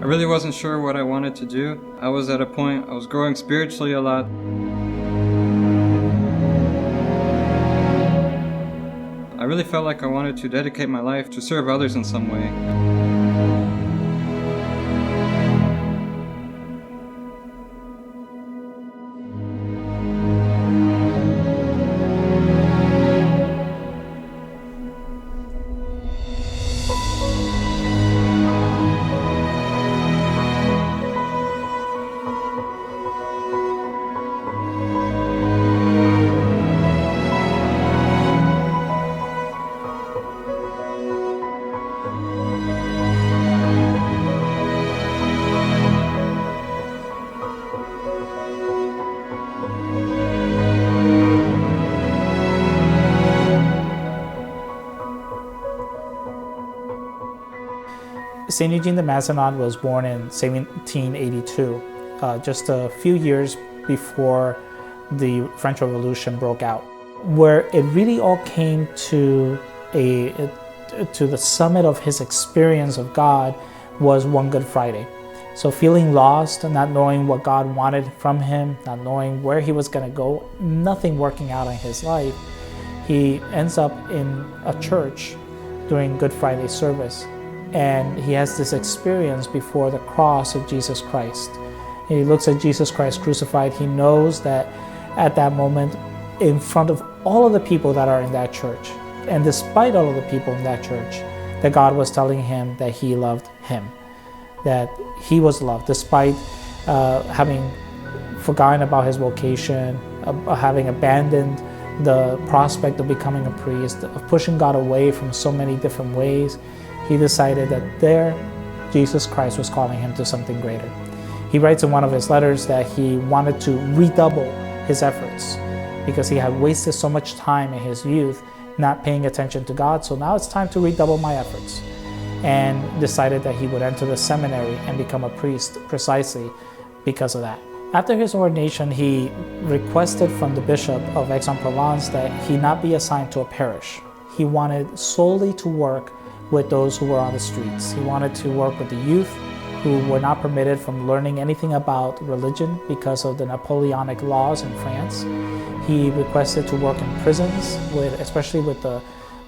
really wasn't sure what I wanted to do. I was at a point, I was growing spiritually a lot. I really felt like I wanted to dedicate my life to serve others in some way. St. Eugene de Mazenod was born in 1782, just a few years before the French Revolution broke out. Where it really all came to the summit of his experience of God was one Good Friday. So feeling lost and not knowing what God wanted from him, not knowing where he was going to go, nothing working out in his life, he ends up in a church during Good Friday service. And he has this experience before the cross of Jesus Christ. He looks at Jesus Christ crucified. He knows that at that moment, in front of all of the people that are in that church, and despite all of the people in that church, that God was telling him that he loved him, that he was loved, despite having forgotten about his vocation, having abandoned the prospect of becoming a priest, of pushing God away from so many different ways. He decided that there, Jesus Christ was calling him to something greater. He writes in one of his letters that he wanted to redouble his efforts because he had wasted so much time in his youth not paying attention to God. So now it's time to redouble my efforts, and decided that he would enter the seminary and become a priest precisely because of that. After his ordination, he requested from the Bishop of Aix-en-Provence that he not be assigned to a parish. He wanted solely to work with those who were on the streets. He wanted to work with the youth who were not permitted from learning anything about religion because of the Napoleonic laws in France. He requested to work in prisons, especially with the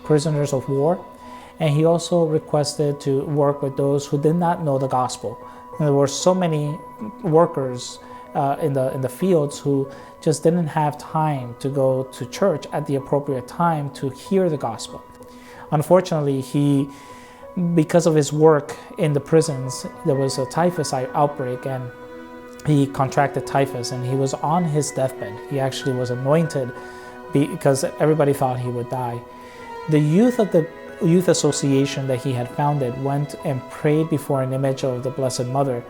prisoners of war. And he also requested to work with those who did not know the gospel. And there were so many workers in the fields who just didn't have time to go to church at the appropriate time to hear the gospel. Unfortunately, because of his work in the prisons, there was a typhus outbreak, and he contracted typhus, and he was on his deathbed. He actually was anointed because everybody thought he would die. The youth of the youth association that he had founded went and prayed before an image of the Blessed Mother,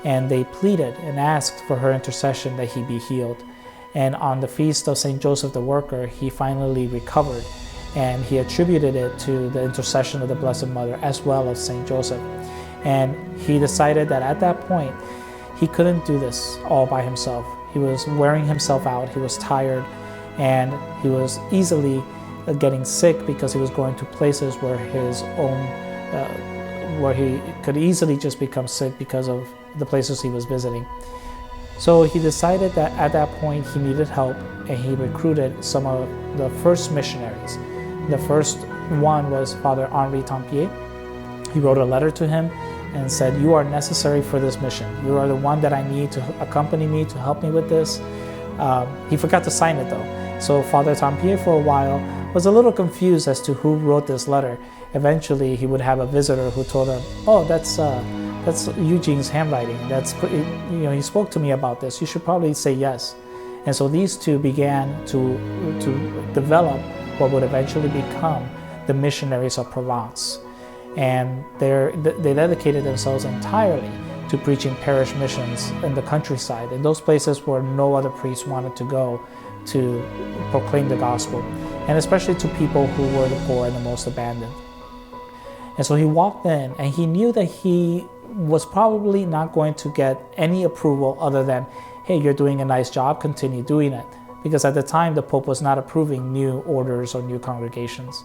and they pleaded and asked for her intercession that he be healed. And on the feast of St. Joseph the Worker, he finally recovered. And he attributed it to the intercession of the Blessed Mother as well as St. Joseph. And he decided that at that point, he couldn't do this all by himself. He was wearing himself out, he was tired, and he was easily getting sick because he was going to places where where he could easily just become sick because of the places he was visiting. So he decided that at that point he needed help, and he recruited some of the first missionaries. The first one was Father Henri Tempier. He wrote a letter to him and said, "You are necessary for this mission. You are the one that I need to accompany me, to help me with this." He forgot to sign it though. So Father Tempier for a while was a little confused as to who wrote this letter. Eventually he would have a visitor who told him, "Oh, that's Eugene's handwriting. He spoke to me about this. You should probably say yes." And so these two began to develop what would eventually become the Missionaries of Provence. And they dedicated themselves entirely to preaching parish missions in the countryside, in those places where no other priest wanted to go to proclaim the gospel, and especially to people who were the poor and the most abandoned. And so he walked in, and he knew that he was probably not going to get any approval other than, "Hey, you're doing a nice job, continue doing it." Because at the time, the Pope was not approving new orders or new congregations.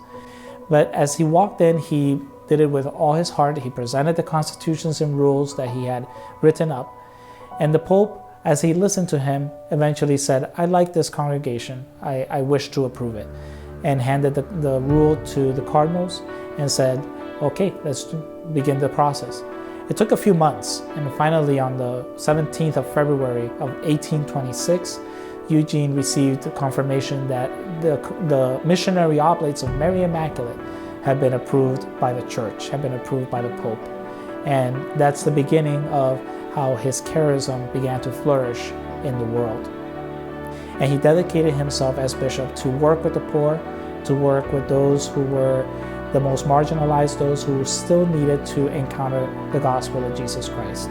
But as he walked in, he did it with all his heart. He presented the constitutions and rules that he had written up. And the Pope, as he listened to him, eventually said, I like this congregation. I wish to approve it. And handed the rule to the cardinals and said, okay, let's begin the process. It took a few months, and finally on the 17th of February of 1826, Eugene received confirmation that the Missionary Oblates of Mary Immaculate had been approved by the Church, had been approved by the Pope. And that's the beginning of how his charism began to flourish in the world. And he dedicated himself as bishop to work with the poor, to work with those who were the most marginalized, those who still needed to encounter the gospel of Jesus Christ.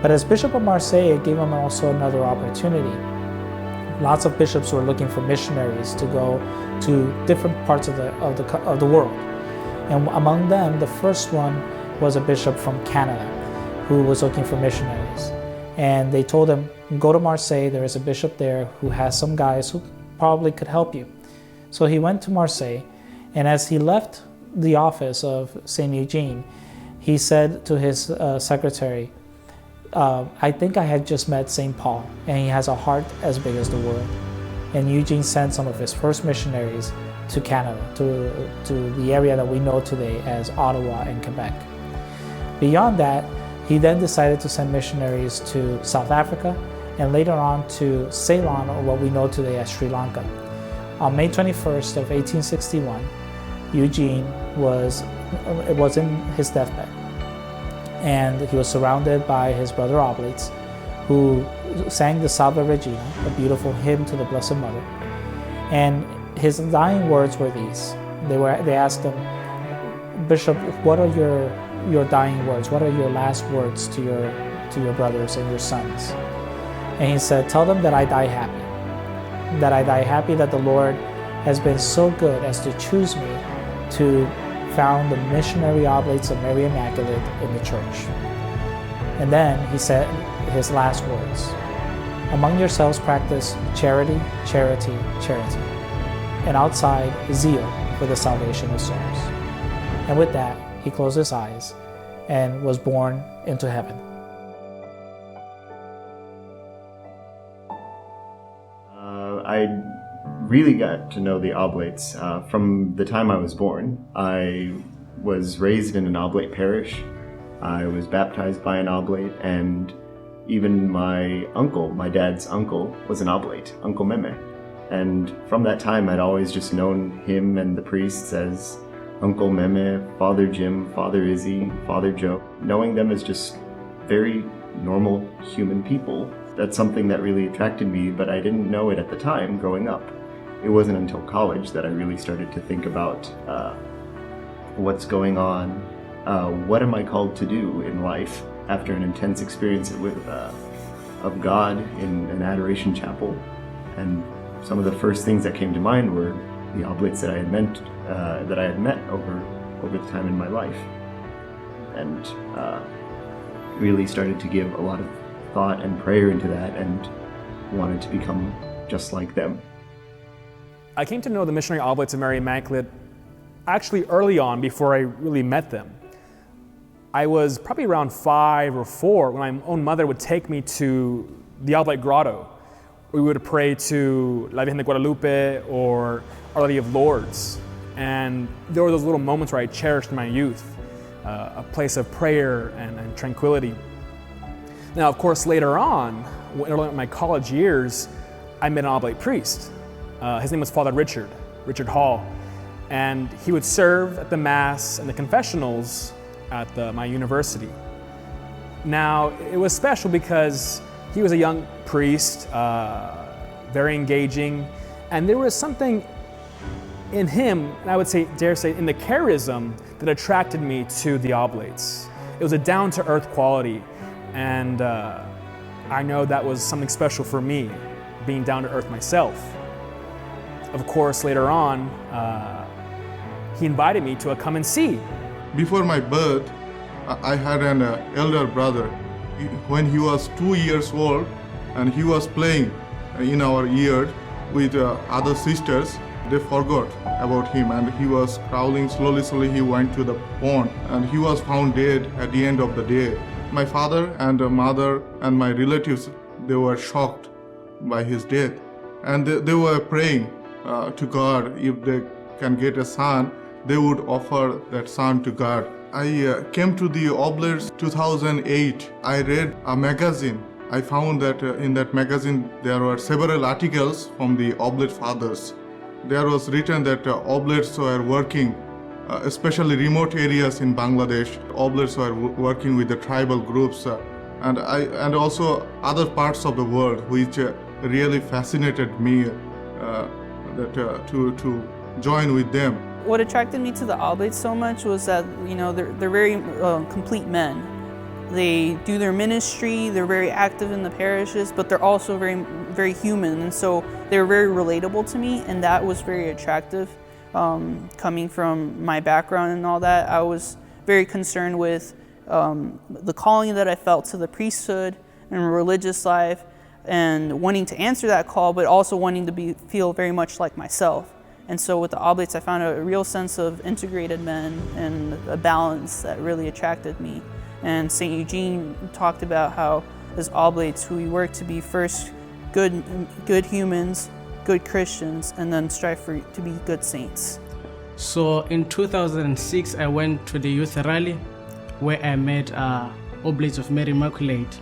But as Bishop of Marseille, it gave him also another opportunity. Lots of bishops were looking for missionaries to go to different parts of the world. And among them, the first one was a bishop from Canada who was looking for missionaries. And they told him, go to Marseille, there is a bishop there who has some guys who probably could help you. So he went to Marseille, and as he left the office of St. Eugene, he said to his secretary, I think I had just met St. Paul, and he has a heart as big as the world. And Eugene sent some of his first missionaries to Canada, to the area that we know today as Ottawa and Quebec. Beyond that, he then decided to send missionaries to South Africa and later on to Ceylon, or what we know today as Sri Lanka. On May 21st of 1861, Eugene was in his deathbed, and he was surrounded by his brother Oblates, who sang the Salve Regina, a beautiful hymn to the Blessed Mother. And his dying words were these. They asked him, Bishop, what are your dying words? What are your last words to your brothers and your sons? And he said, tell them that I die happy. That I die happy that the Lord has been so good as to choose me to found the Missionary Oblates of Mary Immaculate in the church. And then he said his last words, among yourselves practice charity, charity, charity, and outside zeal for the salvation of souls. And with that, he closed his eyes and was born into heaven. I really got to know the Oblates from the time I was born. I was raised in an Oblate parish. I was baptized by an Oblate, and even my uncle, my dad's uncle, was an Oblate, Uncle Meme. And from that time, I'd always just known him and the priests as Uncle Meme, Father Jim, Father Izzy, Father Joe. Knowing them as just very normal human people, that's something that really attracted me, but I didn't know it at the time growing up. It wasn't until college that I really started to think about what's going on, what am I called to do in life after an intense experience of God in an adoration chapel. And some of the first things that came to mind were the Oblates that I had met over the time in my life, and really started to give a lot of thought and prayer into that, and wanted to become just like them. I came to know the Missionary Oblates of Mary Immaculate actually early on, before I really met them. I was probably around 5 or 4 when my own mother would take me to the Oblate Grotto. We would pray to La Virgen de Guadalupe or Our Lady of Lourdes. And there were those little moments where I cherished my youth, a place of prayer and tranquility. Now, of course, later on, in my college years, I met an Oblate priest. His name was Father Richard Hall. And he would serve at the Mass and the confessionals at my university. Now, it was special because he was a young priest, very engaging, and there was something in him, and I would dare say, in the charism that attracted me to the Oblates. It was a down-to-earth quality, and I know that was something special for me, being down-to-earth myself. Of course, later on, he invited me to come and see. Before my birth, I had an elder brother. When he was 2 years old, and he was playing in our yard with other sisters, They forgot about him, and he was crawling slowly. He went to the pond, and he was found dead at the end of the day. My father and mother and my relatives, they were shocked by his death, and they were praying to God. If they can get a son, they would offer that son to God. I came to the Oblates 2008. I read a magazine. I found that in that magazine there were several articles from the Oblate fathers. There was written that Oblates were working, especially remote areas in Bangladesh. Oblates were working with the tribal groups and also other parts of the world, which really fascinated me to join with them. What attracted me to the Oblates so much was that, they're very complete men. They do their ministry, they're very active in the parishes, but they're also very, very human. And so they were very relatable to me, and that was very attractive. Coming from my background and all that, I was very concerned with the calling that I felt to the priesthood and religious life, and wanting to answer that call, but also wanting to feel very much like myself. And so with the Oblates, I found a real sense of integrated men and a balance that really attracted me. And St. Eugene talked about how as Oblates, we work to be first good humans, good Christians, and then strive to be good saints. So in 2006, I went to the youth rally where I met Oblates of Mary Immaculate.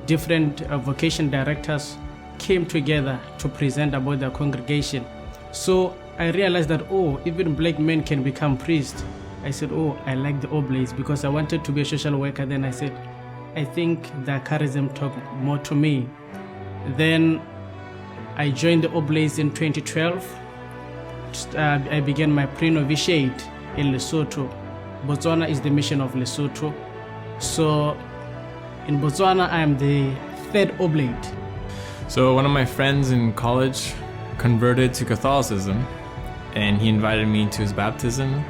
Different vocation directors came together to present about their congregation. So I realized that, even black men can become priests. I said, I like the Oblates because I wanted to be a social worker. Then I said, I think the charism talked more to me. Then I joined the Oblates in 2012. I began my pre-novitiate in Lesotho. Botswana is the mission of Lesotho. So in Botswana, I am the third Oblate. So one of my friends in college converted to Catholicism, and he invited me to his baptism.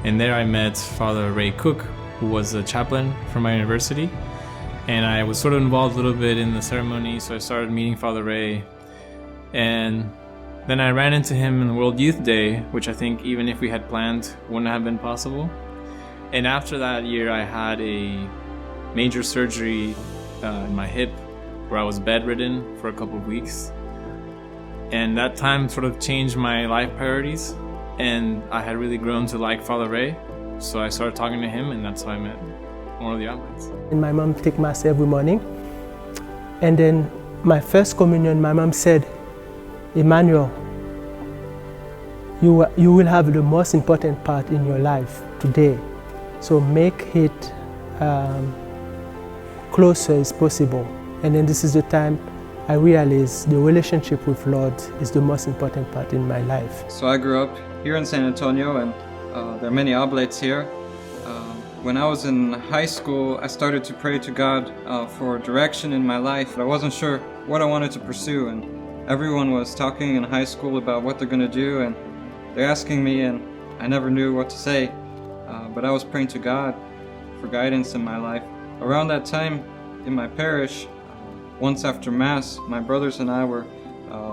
And there I met Father Ray Cook, who was a chaplain from my university. And I was sort of involved a little bit in the ceremony, so I started meeting Father Ray. And then I ran into him in the World Youth Day, which I think even if we had planned wouldn't have been possible. And after that year, I had a major surgery in my hip where I was bedridden for a couple of weeks. And that time sort of changed my life priorities. And I had really grown to like Father Ray, so I started talking to him, and that's how I met one of the Oblates. And my mom take mass every morning, and then my first communion, my mom said, Emmanuel, you will have the most important part in your life today, so make it closer as possible. And then this is the time I realized the relationship with Lord is the most important part in my life. So I grew up here in San Antonio, and there are many Oblates here. When I was in high school, I started to pray to God for direction in my life. I wasn't sure what I wanted to pursue, and everyone was talking in high school about what they're going to do, and they're asking me, and I never knew what to say. But I was praying to God for guidance in my life. Around that time, in my parish, once after Mass, my brothers and I were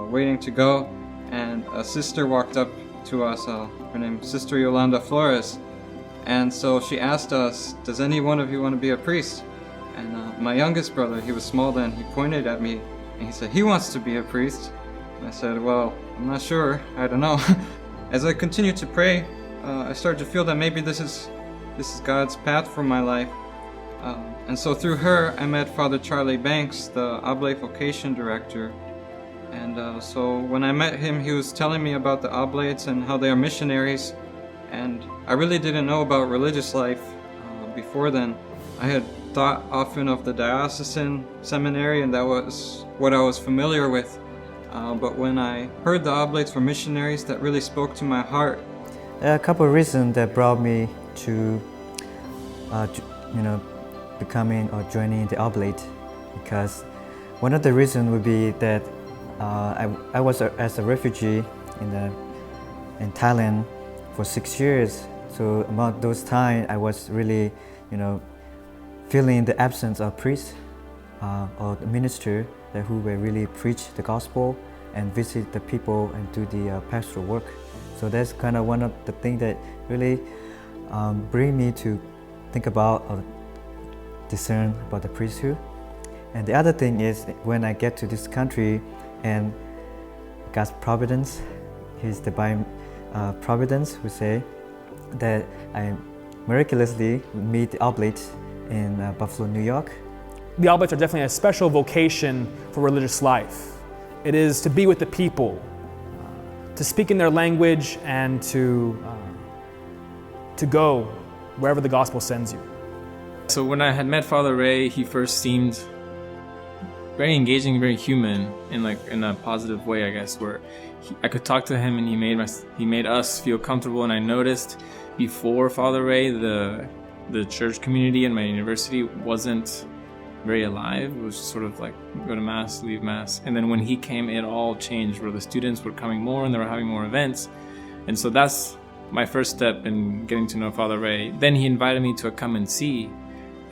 waiting to go, and a sister walked up to us, her name is Sister Yolanda Flores, and so she asked us, does any one of you want to be a priest? And my youngest brother, he was small then, he pointed at me and he said he wants to be a priest. And I said, well, I'm not sure, I don't know. As I continued to pray, I started to feel that maybe this is God's path for my life. And so through her, I met Father Charlie Banks, the Oblate Vocation Director. And so when I met him, he was telling me about the Oblates and how they are missionaries. And I really didn't know about religious life before then. I had thought often of the diocesan seminary, and that was what I was familiar with. But when I heard the Oblates were missionaries, that really spoke to my heart. There are a couple of reasons that brought me to becoming or joining the Oblate, because one of the reasons would be that I was as a refugee in Thailand for 6 years. So about those times, I was really, feeling the absence of priests or the minister who were really preach the gospel and visit the people and do the pastoral work. So that's kind of one of the things that really bring me to think about or discern about the priesthood. And the other thing is when I get to this country and God's providence, His divine providence, we say, that I miraculously meet the Oblates in Buffalo, New York. The Oblates are definitely a special vocation for religious life. It is to be with the people, to speak in their language, and to go wherever the gospel sends you. So when I had met Father Ray, he first seemed very engaging, very human, in a positive way, I guess, where I could talk to him and he made us feel comfortable. And I noticed before Father Ray, the church community in my university wasn't very alive. It was sort of like go to mass, leave mass. And then when he came, it all changed, where the students were coming more and they were having more events. And so that's my first step in getting to know Father Ray. Then he invited me to a come and see.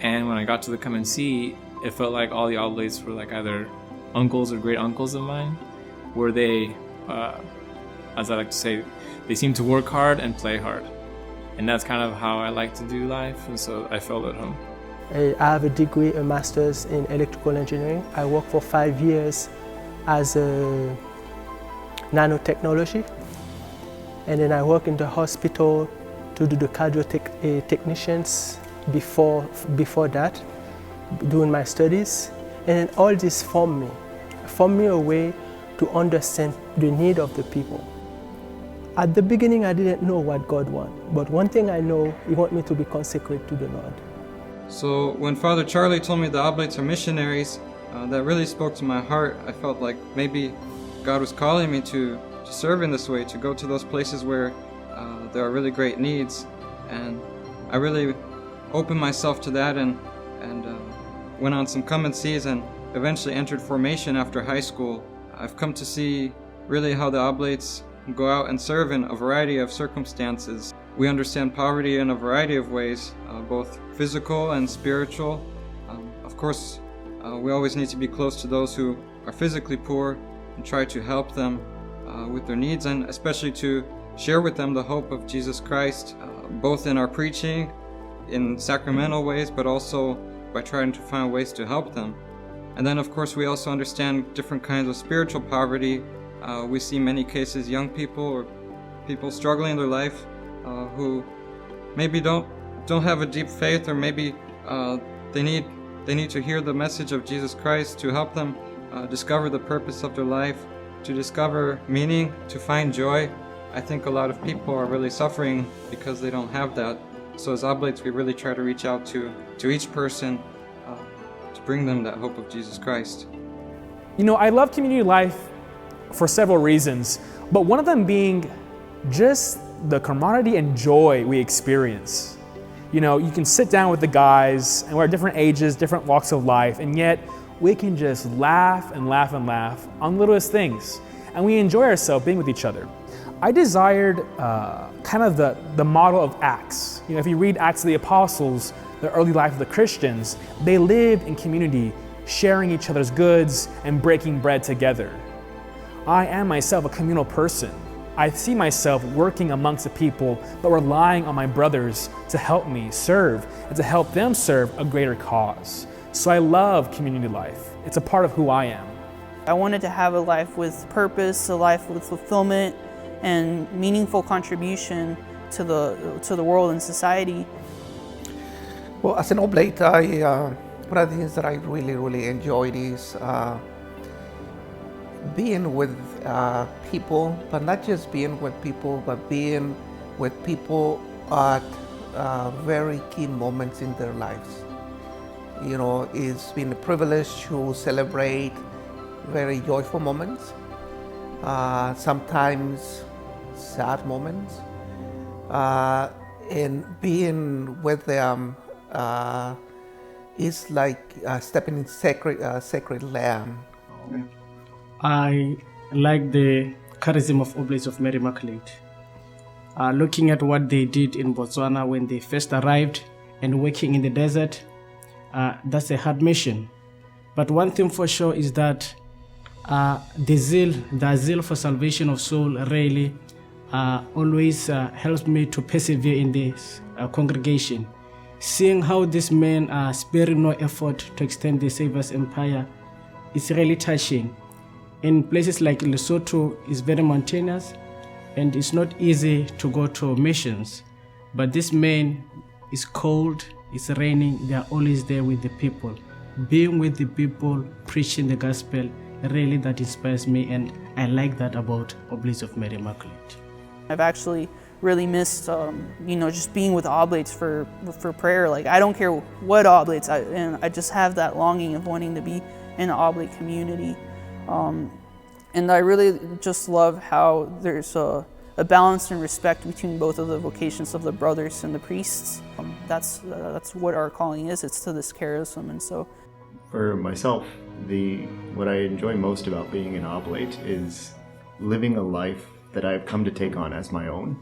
And when I got to the come and see, it felt like all the Oblates were like either uncles or great uncles of mine, where they, as I like to say, they seem to work hard and play hard. And that's kind of how I like to do life, and so I felt at home. I have a degree, a master's in electrical engineering. I worked for 5 years as a nanotechnology. And then I work in the hospital to do the cardio technicians before that, doing my studies. And then all this formed me a way to understand the need of the people. At the beginning, I didn't know what God wanted, but one thing I know, He wants me to be consecrated to the Lord. So when Father Charlie told me the Oblates are missionaries, that really spoke to my heart. I felt like maybe God was calling me to serve in this way, to go to those places where there are really great needs. And I really opened myself to that and went on some come and sees and eventually entered formation after high school. I've come to see really how the Oblates go out and serve in a variety of circumstances. We understand poverty in a variety of ways, both physical and spiritual. Of course, we always need to be close to those who are physically poor and try to help them with their needs, and especially to share with them the hope of Jesus Christ, both in our preaching, in sacramental ways, but also by trying to find ways to help them. And then, of course, we also understand different kinds of spiritual poverty. We see many cases, young people or people struggling in their life who maybe don't have a deep faith, or maybe they need to hear the message of Jesus Christ to help them discover the purpose of their life, to discover meaning, to find joy. I think a lot of people are really suffering because they don't have that. So as Oblates, we really try to reach out to each person to bring them that hope of Jesus Christ. You know, I love community life for several reasons, but one of them being just the camaraderie and joy we experience. You know, you can sit down with the guys, and we're at different ages, different walks of life, and yet we can just laugh and laugh and laugh on the littlest things, and we enjoy ourselves being with each other. I desired kind of the model of Acts. You know, if you read Acts of the Apostles, the early life of the Christians, they lived in community, sharing each other's goods and breaking bread together. I am myself a communal person. I see myself working amongst the people, but relying on my brothers to help me serve and to help them serve a greater cause. So I love community life. It's a part of who I am. I wanted to have a life with purpose, a life with fulfillment and meaningful contribution to the world and society. Well, as an Oblate, one of the things that I really enjoyed is being with people, but not just being with people, but being with people at very key moments in their lives. You know, it's been a privilege to celebrate very joyful moments, sometimes sad moments, and being with them is like stepping in sacred land. I like the charism of Oblates of Mary Immaculate. Looking at what they did in Botswana when they first arrived and working in the desert, that's a hard mission. But one thing for sure is that the zeal for salvation of soul really always helps me to persevere in this congregation. Seeing how these men are sparing no effort to extend the Savior's empire is really touching. In places like Lesotho, it's very mountainous and it's not easy to go to missions. But this man is cold, it's raining, they are always there with the people. Being with the people, preaching the gospel, really that inspires me, and I like that about Oblates of Mary Immaculate. I've actually really missed, just being with Oblates for prayer. Like, I don't care what Oblates, and I just have that longing of wanting to be in an Oblate community. And I really just love how there's a balance and respect between both of the vocations of the brothers and the priests. That's what our calling is. It's to this charism, and so. For myself, what I enjoy most about being an oblate is living a life that I've come to take on as my own,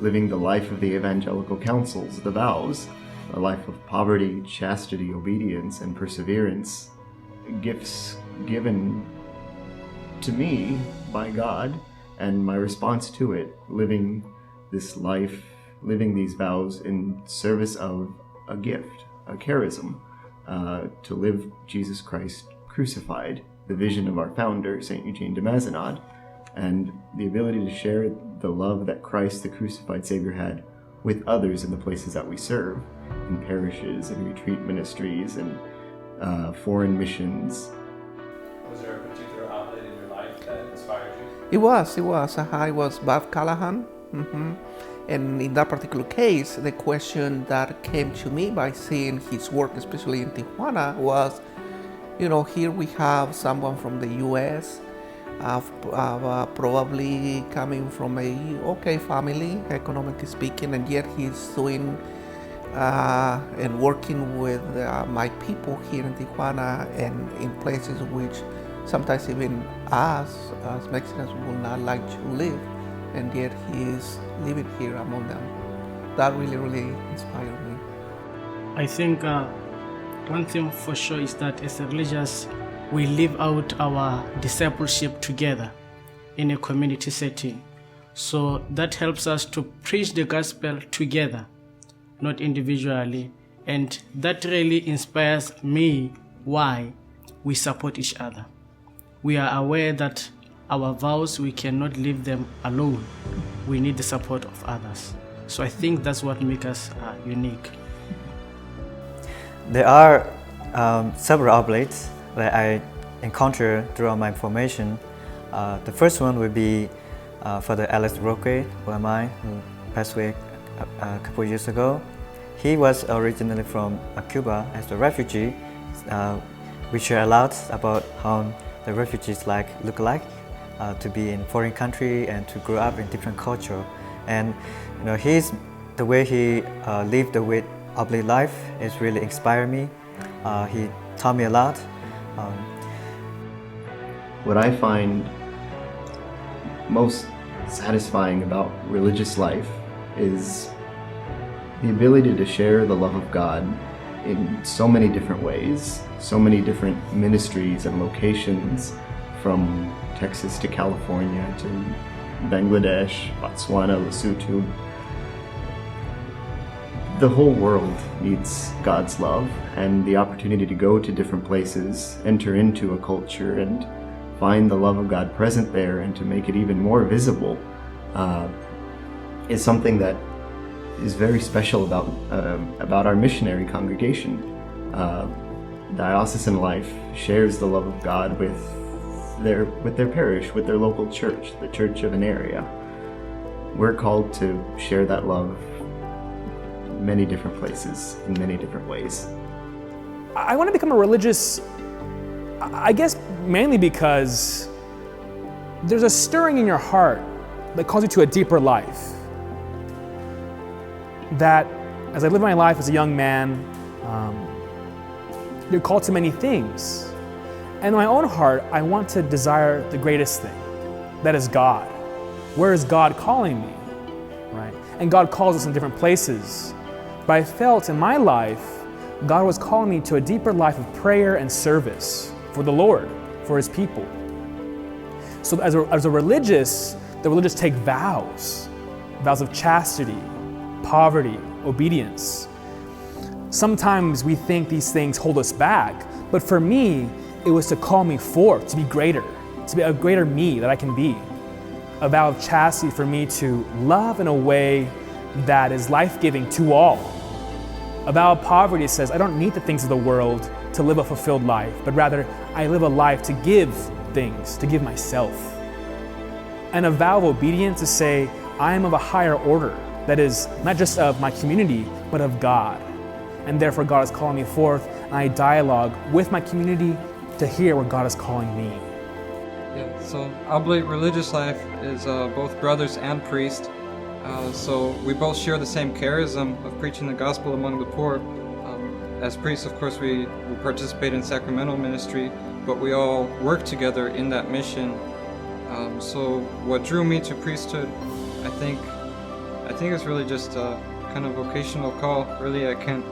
living the life of the evangelical counsels, the vows, a life of poverty, chastity, obedience, and perseverance, gifts given to me by God, and my response to it, living this life, living these vows in service of a gift, a charism, to live Jesus Christ crucified, the vision of our founder, St. Eugene de Mazenod, and the ability to share the love that Christ, the crucified Savior, had with others in the places that we serve, in parishes and retreat ministries and foreign missions. Was there a particular outlet in your life that inspired you? It was. I was Bob Callahan. And in that particular case, the question that came to me by seeing his work, especially in Tijuana, was, here we have someone from the U.S., probably coming from a okay family, economically speaking, and yet he's doing and working with my people here in Tijuana and in places which sometimes even us as Mexicans would not like to live, and yet he is living here among them. That really, really inspired me. I think one thing for sure is that as a religious, we live out our discipleship together in a community setting. So that helps us to preach the gospel together, not individually. And that really inspires me why we support each other. We are aware that our vows, we cannot live them alone. We need the support of others. So I think that's what makes us unique. There are several oblates that I encountered throughout my formation. The first one would be Father Alex Roque, OMI, who passed away a couple of years ago. He was originally from Cuba as a refugee. We share a lot about how the refugees look like to be in foreign country and to grow up in different culture. And the way he lived the way oblate life is really inspired me. He taught me a lot. What I find most satisfying about religious life is the ability to share the love of God in so many different ways, so many different ministries and locations, from Texas to California to Bangladesh, Botswana, Lesotho. The whole world needs God's love, and the opportunity to go to different places, enter into a culture, and find the love of God present there, and to make it even more visible, is something that is very special about our missionary congregation. Diocesan life shares the love of God with their parish, with their local church, the church of an area. We're called to share that love many different places, in many different ways. I want to become a religious, I guess mainly because there's a stirring in your heart that calls you to a deeper life. That as I live my life as a young man, you're called to many things. And in my own heart, I want to desire the greatest thing, that is God. Where is God calling me, right? And God calls us in different places. But I felt in my life, God was calling me to a deeper life of prayer and service for the Lord, for His people. So as a religious, the religious take vows of chastity, poverty, obedience. Sometimes we think these things hold us back, but for me, it was to call me forth, to be greater, to be a greater me that I can be. A vow of chastity for me to love in a way that is life-giving to all. A vow of poverty says, I don't need the things of the world to live a fulfilled life, but rather I live a life to give things, to give myself. And a vow of obedience to say, I am of a higher order, that is not just of my community, but of God. And therefore God is calling me forth, and I dialogue with my community to hear what God is calling me. Yeah, so Oblate religious life is both brothers and priests. So we both share the same charism of preaching the gospel among the poor. As priests, of course, we participate in sacramental ministry, but we all work together in that mission. So what drew me to priesthood, I think it's really just a kind of vocational call. Really, I can't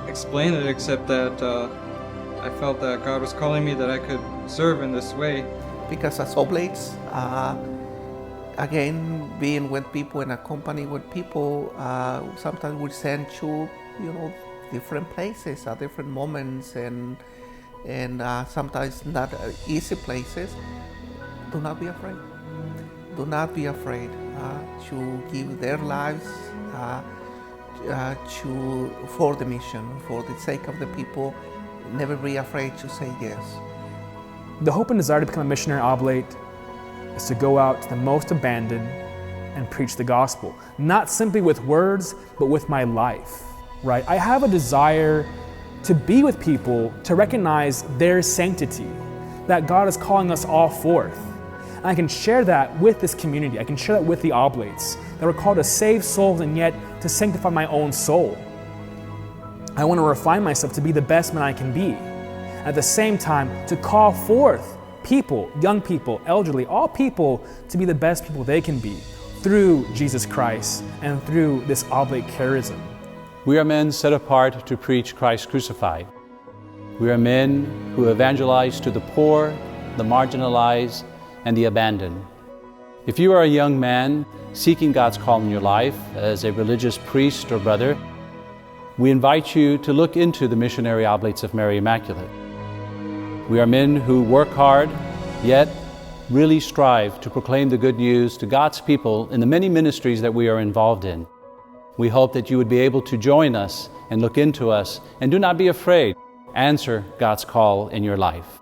explain it except that I felt that God was calling me, that I could serve in this way. Because as Oblates, again, being with people in a company with people, sometimes we send you, different places at different moments, and sometimes not easy places. Do not be afraid. Do not be afraid to give their lives for the mission, for the sake of the people. Never be afraid to say yes. The hope and desire to become a missionary oblate is to go out to the most abandoned and preach the gospel, not simply with words, but with my life, right? I have a desire to be with people, to recognize their sanctity, that God is calling us all forth. And I can share that with this community. I can share that with the Oblates, that we're called to save souls and yet to sanctify my own soul. I want to refine myself to be the best man I can be. At the same time, to call forth people, young people, elderly, all people to be the best people they can be through Jesus Christ and through this oblate charism. We are men set apart to preach Christ crucified. We are men who evangelize to the poor, the marginalized, and the abandoned. If you are a young man seeking God's call in your life as a religious priest or brother, we invite you to look into the Missionary Oblates of Mary Immaculate. We are men who work hard, yet really strive to proclaim the good news to God's people in the many ministries that we are involved in. We hope that you would be able to join us and look into us, and do not be afraid. Answer God's call in your life.